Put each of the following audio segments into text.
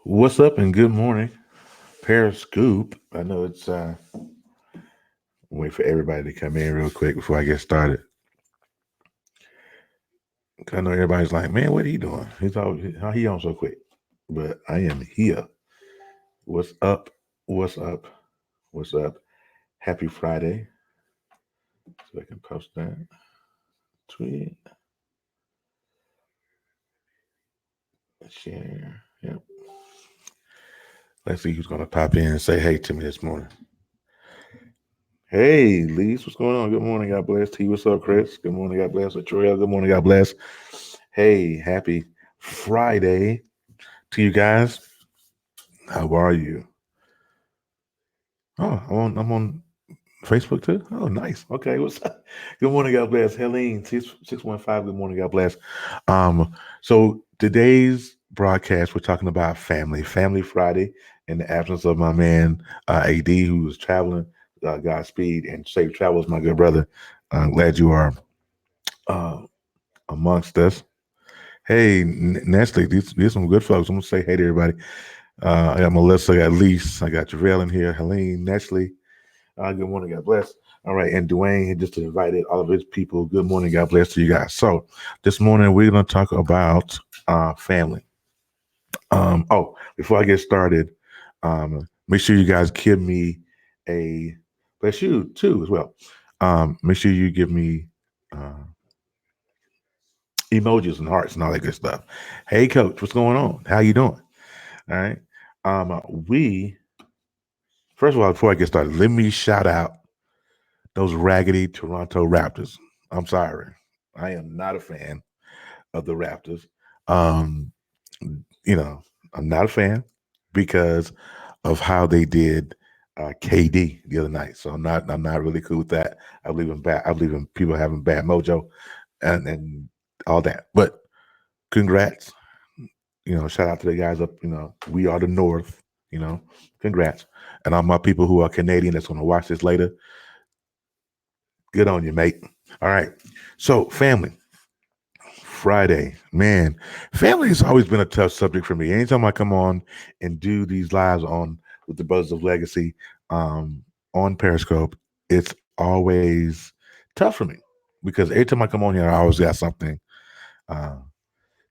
What's up and good morning, Periscope. I know it's wait for everybody to come in real quick before I get started. 'Cause I know everybody's like, man, what are you doing? He's always how he on so quick. But I am here. What's up? What's up? What's up? Happy Friday. So I can post that. Tweet. Share. Yep. Let's see who's gonna pop in and say hey to me this morning. Hey, Lise, what's going on? Good morning, God bless. T, what's up, Chris? Good morning, God bless. Latrell, good morning, God bless. Hey, happy Friday to you guys. How are you? Oh, I'm on Facebook too. Oh, nice. Okay, what's up? Good morning, God bless. Helene, 615. Good morning, God bless. So today's broadcast, we're talking about Family Friday, in the absence of my man AD, who was traveling. Godspeed and safe travels, my good brother. I'm glad you are uh, amongst us. Hey, Nestle, these some good folks. I'm gonna say hey to everybody. I got Melissa, I got Lise, I got Javelle in here, Helene, Nestle. Good morning, God bless. All right, and Dwayne had just invited all of his people. Good morning, God bless to you guys. So this morning we're gonna talk about family. Before I get started, make sure you guys give me a bless you too as well. Make sure you give me uh, emojis and hearts and all that good stuff. Hey, Coach, what's going on? How you doing? All right. We first of all, before I get started, let me shout out those raggedy Toronto Raptors. I'm sorry, I am not a fan of the Raptors. Um, I'm not a fan because of how they did KD the other night. So I'm not really cool with that. I believe in bad. I believe in people having bad mojo and all that. But congrats. Shout out to the guys up. We are the North. Congrats. And all my people who are Canadian that's going to watch this later, good on you, mate. All right. So, family, Friday, man, family has always been a tough subject for me. Anytime I come on and do these lives on with the Brothers of Legacy on Periscope, it's always tough for me because every time I come on here, I always got something uh,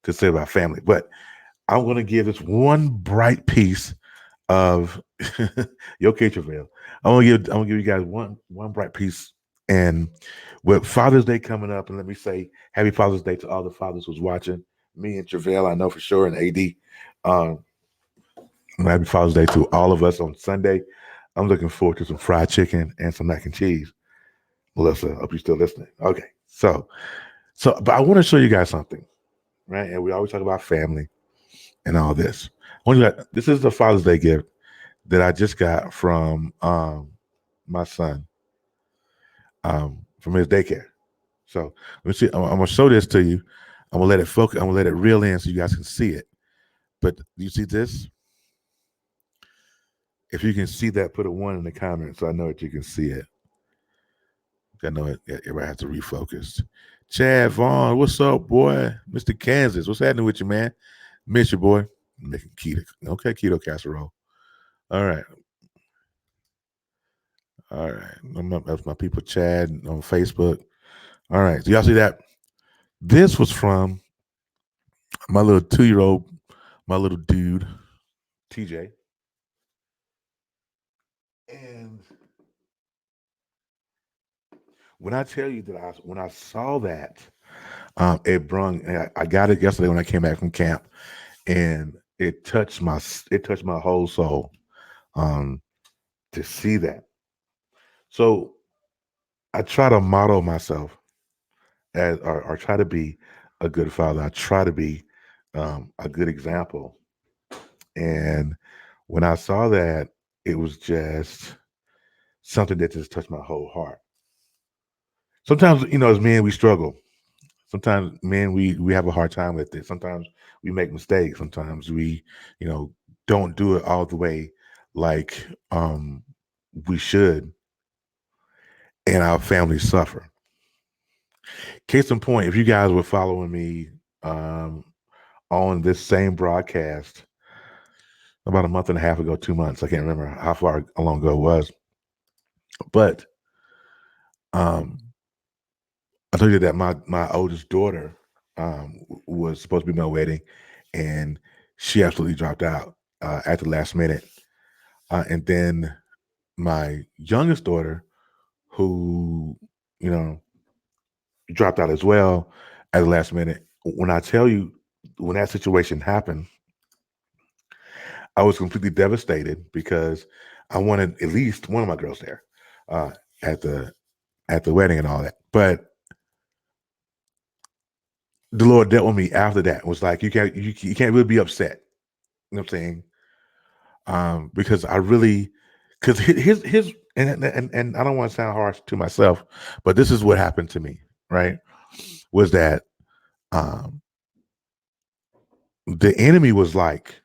to say about family. But I'm going to give this one bright piece of Yo Travail. I'm gonna give you guys one bright piece. And with Father's Day coming up, and let me say Happy Father's Day to all the fathers who's watching. Me and Travail, I know for sure, and AD. Um, Happy Father's Day to all of us on Sunday. I'm looking forward to some fried chicken and some mac and cheese. Melissa, I hope you're still listening. Okay, but I want to show you guys something, right? And we always talk about family and all this. This is the Father's Day gift that I just got from my son from his daycare. So let me see. I'm gonna show this to you. I'm gonna let it focus. I'm gonna let it reel in so you guys can see it. But you see this? If you can see that, put a one in the comments so I know that you can see it. I know everybody has to refocus. Chad Vaughn, what's up, boy? Mr. Kansas, what's happening with you, man? Miss you, boy. Making keto. Okay, keto casserole. All right. All right. That's my people, Chad, on Facebook. All right. So y'all see that? This was from my little 2-year-old, my little dude, TJ. And when I tell you that when I saw that, it brung. I got it yesterday when I came back from camp, and it touched my whole soul to see that. So I try to model myself as, or try to be a good father. I try to be a good example. And when I saw that, it was just something that just touched my whole heart. Sometimes, as men, we struggle. Sometimes, men, we have a hard time with it. Sometimes we make mistakes. Sometimes we, you know, don't do it all the way like we should. and our families suffer. Case in point, if you guys were following me on this same broadcast about a month and a half ago, 2 months, I can't remember how far long ago it was, but I told you that my oldest daughter was supposed to be my wedding, and she absolutely dropped out at the last minute. And then my youngest daughter, who you know dropped out as well at the last minute. When I tell you, when that situation happened, I was completely devastated because I wanted at least one of my girls there uh, at the wedding and all that. But the Lord dealt with me after that. Was like, you can't really be upset. You know what I'm saying? Because I really, because his and I don't want to sound harsh to myself, but this is what happened to me. Right? Was that um, the enemy was like,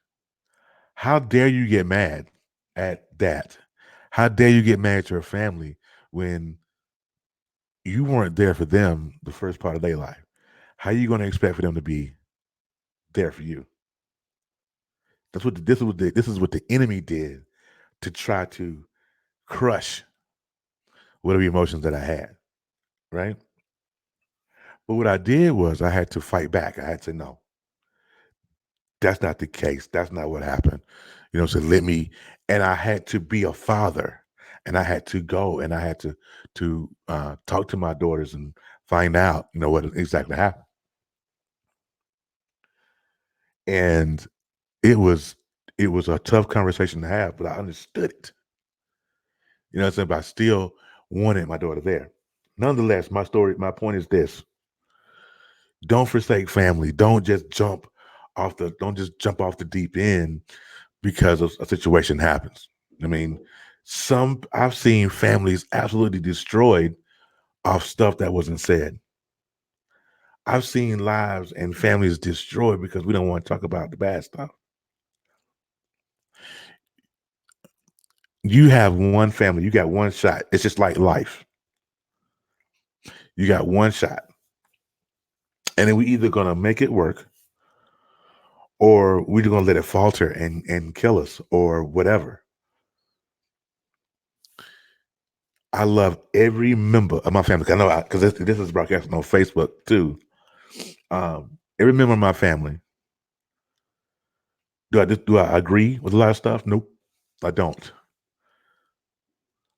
how dare you get mad at that? How dare you get mad at your family when you weren't there for them the first part of their life? How are you going to expect for them to be there for you? This is what the enemy did to try to crush whatever emotions that I had, right? But what I did was I had to fight back. I had to know that's not the case. That's not what happened. So let me, and I had to be a father, and I had to go, and I had to talk to my daughters and find out, what exactly happened. And it was it was a tough conversation to have, but I understood it. What I'm saying? But I still wanted my daughter there. Nonetheless, my point is this: don't forsake family. Don't just jump off the deep end because of a situation happens. I mean, I've seen families absolutely destroyed off stuff that wasn't said. I've seen lives and families destroyed because we don't want to talk about the bad stuff. You have one family, you got one shot. It's just like life. You got one shot. And then we either gonna make it work or we're gonna let it falter and kill us or whatever. I love every member of my family. I know because this is broadcasting on Facebook too. Every member of my family. Do I agree with a lot of stuff? Nope, I don't.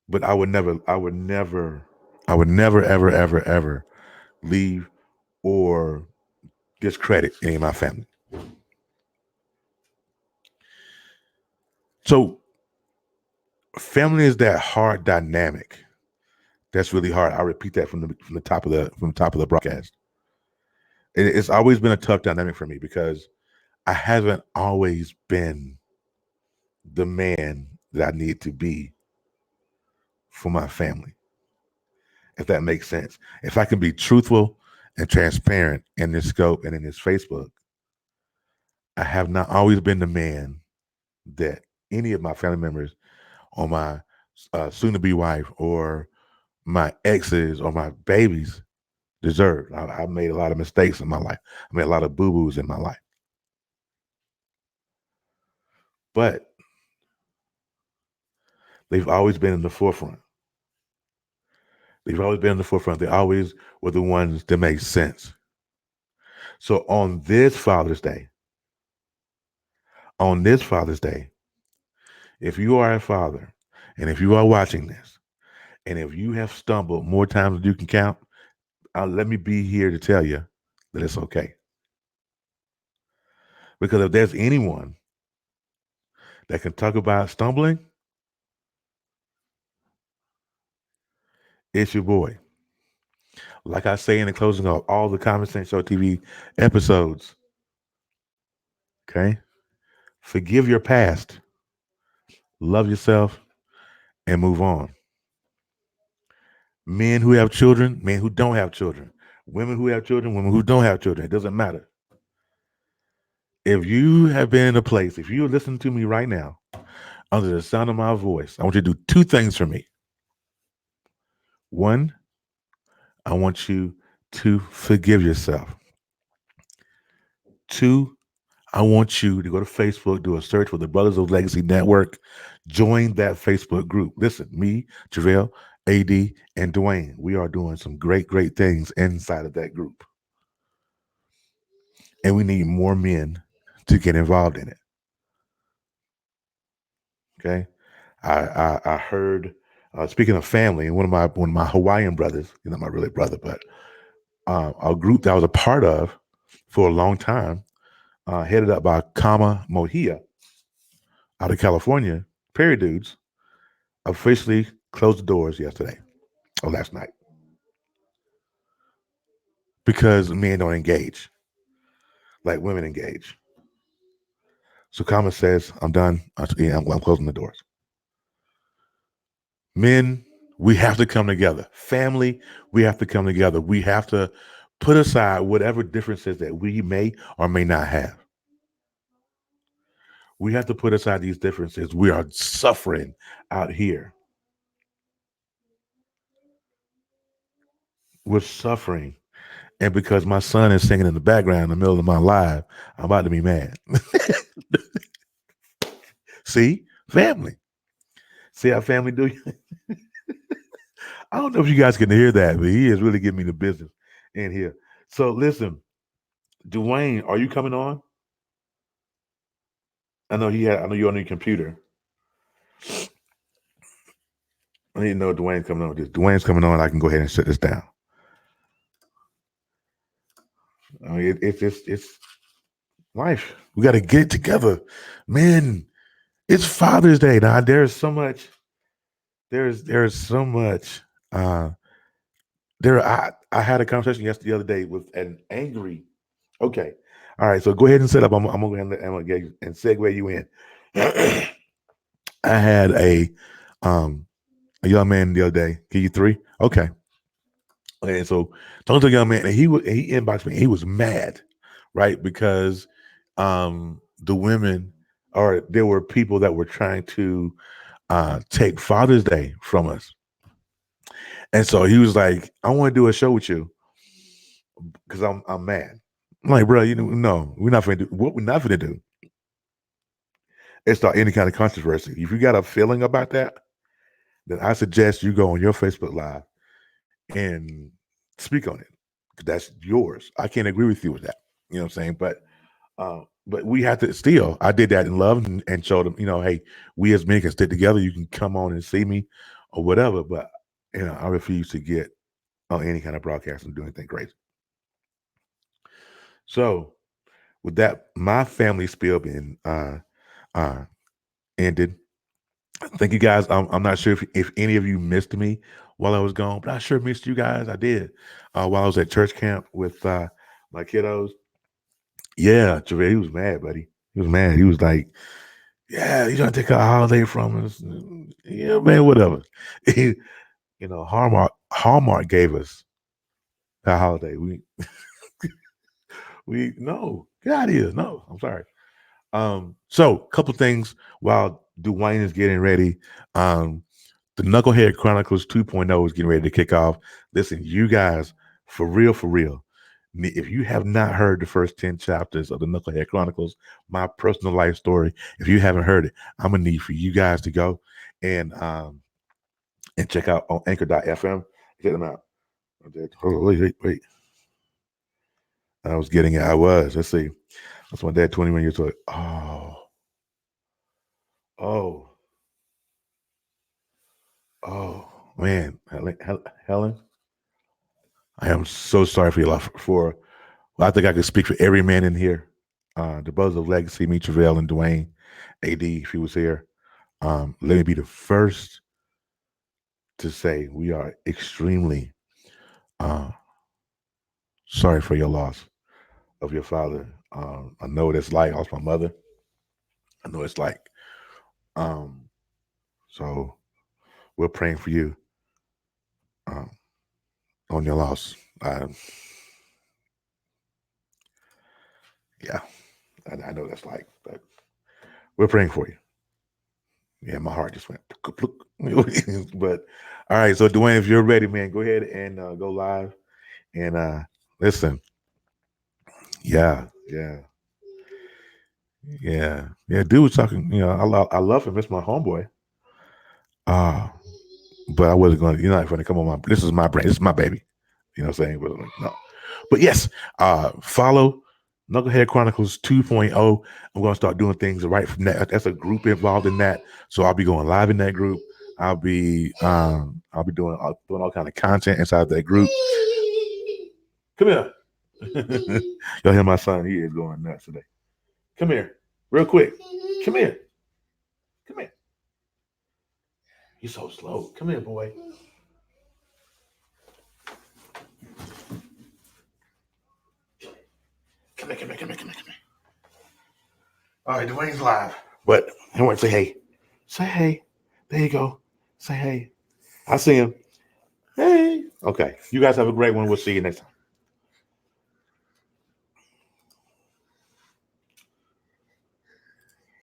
But I would never, ever, ever, ever leave or discredit any of my family. So family is that hard dynamic. That's really hard. I repeat that from the top of the broadcast. It's always been a tough dynamic for me because I haven't always been the man that I need to be for my family. If that makes sense. If I can be truthful and transparent in this scope and in this Facebook, I have not always been the man that any of my family members or my soon-to-be wife or my exes or my babies deserve. I made a lot of mistakes in my life. I made a lot of boo-boos in my life. But they've always been in the forefront. They've always been in the forefront. They always were the ones that made sense. So on this Father's Day, if you are a father and if you are watching this, and if you have stumbled more times than you can count, let me be here to tell you that it's okay. Because if there's anyone that can talk about stumbling, it's your boy. Like I say in the closing of all the Conversation Show TV episodes, okay? Forgive your past, love yourself, and move on. Men who have children, men who don't have children, women who have children, women who don't have children, it doesn't matter. If you have been in a place, if you're listening to me right now, under the sound of my voice, I want you to do two things for me. One, I want you to forgive yourself. Two, I want you to go to Facebook, do a search for the Brothers of Legacy Network, join that Facebook group. Listen, me, JaVale, AD, and Dwayne, we are doing some great, great things inside of that group. And we need more men to get involved in it. Okay. I heard, speaking of family, and one of my Hawaiian brothers, not my really brother, but a group that I was a part of for a long time, headed up by Kama Mohia out of California, Perry Dudes, officially closed the doors yesterday or last night because men don't engage like women engage. So Kama says, I'm done. I'm closing the doors. Men, we have to come together. Family, we have to come together. We have to put aside whatever differences that we may or may not have. We have to put aside these differences. We are suffering out here. We're suffering. And because my son is singing in the background in the middle of my live, I'm about to be mad. See? Family. See how family do you? I don't know if you guys can hear that, but he is really giving me the business in here. So listen, Dwayne, are you coming on? I know you're on your computer. I need to know Dwayne's coming on. If Dwayne's coming on, I can go ahead and shut this down. I mean, it's life. We got to get it together, men. It's Father's Day now. There's so much. There's so much. I had a conversation the other day with an angry. Okay, all right. So go ahead and set up. I'm gonna get and segue you in. I had a young man the other day. Give you three. Okay. And so talking to a young man, and he inboxed me. He was mad, right? Because the women, or there were people that were trying to take Father's Day from us. And so he was like, I want to do a show with you because I'm mad. I'm like, bro, no, we're not going to do what we're not going to do is start any kind of controversy. If you got a feeling about that, then I suggest you go on your Facebook Live and speak on it. That's yours. I can't agree with you with that. You know what I'm saying? But we have to still. I did that in love and showed them, hey, we as men can stick together. You can come on and see me or whatever. But I refuse to get on any kind of broadcast and do anything crazy. So with that, my family spiel being ended. Thank you guys. I'm not sure if any of you missed me while I was gone, but I sure missed you guys. I did while I was at church camp with my kiddos. Yeah, Javale, he was mad, buddy. He was mad. He was like, "Yeah, you're gonna take a holiday from us." Yeah, man, whatever. Hallmark gave us a holiday. We no, get out of here. No, I'm sorry. So a couple things while Dwayne is getting ready. The Knucklehead Chronicles 2.0 is getting ready to kick off. Listen, you guys, for real, if you have not heard the first 10 chapters of the Knucklehead Chronicles, my personal life story, if you haven't heard it, I'm gonna need for you guys to go and check out on anchor.fm. Check them out. Oh, wait. I was getting it. I was. Let's see. That's my dad, 21 years old. Oh, man. Helen, I am so sorry for your loss. I think I could speak for every man in here. The Brothers of Legacy, me, Travell, and Dwayne, AD, if he was here. Let me be the first to say we are extremely sorry for your loss of your father. I know what it's like. I lost my mother. I know it's like. So we're praying for you on your loss. Yeah, I know that's like, but we're praying for you. Yeah, my heart just went. But all right, so Dwayne, if you're ready, man, go ahead and go live. And listen, yeah, yeah, yeah. Dude was talking. I love him. It's my homeboy. But I wasn't going to. You're not going to come on my. This is my brand. This is my baby. You know what I'm saying? But no. But yes, follow Knucklehead Chronicles 2.0. I'm going to start doing things right from that. That's a group involved in that. So I'll be going live in that group. I'll be doing all kind of content inside that group. Come here. Y'all hear my son? He is going nuts today. Come here, real quick. Come here. Come here. He's so slow. Come here, boy. Come here. All right, Dwayne's live. But I want to say hey. Say hey. There you go. Say hey. I see him. Hey. Okay. You guys have a great one. We'll see you next time.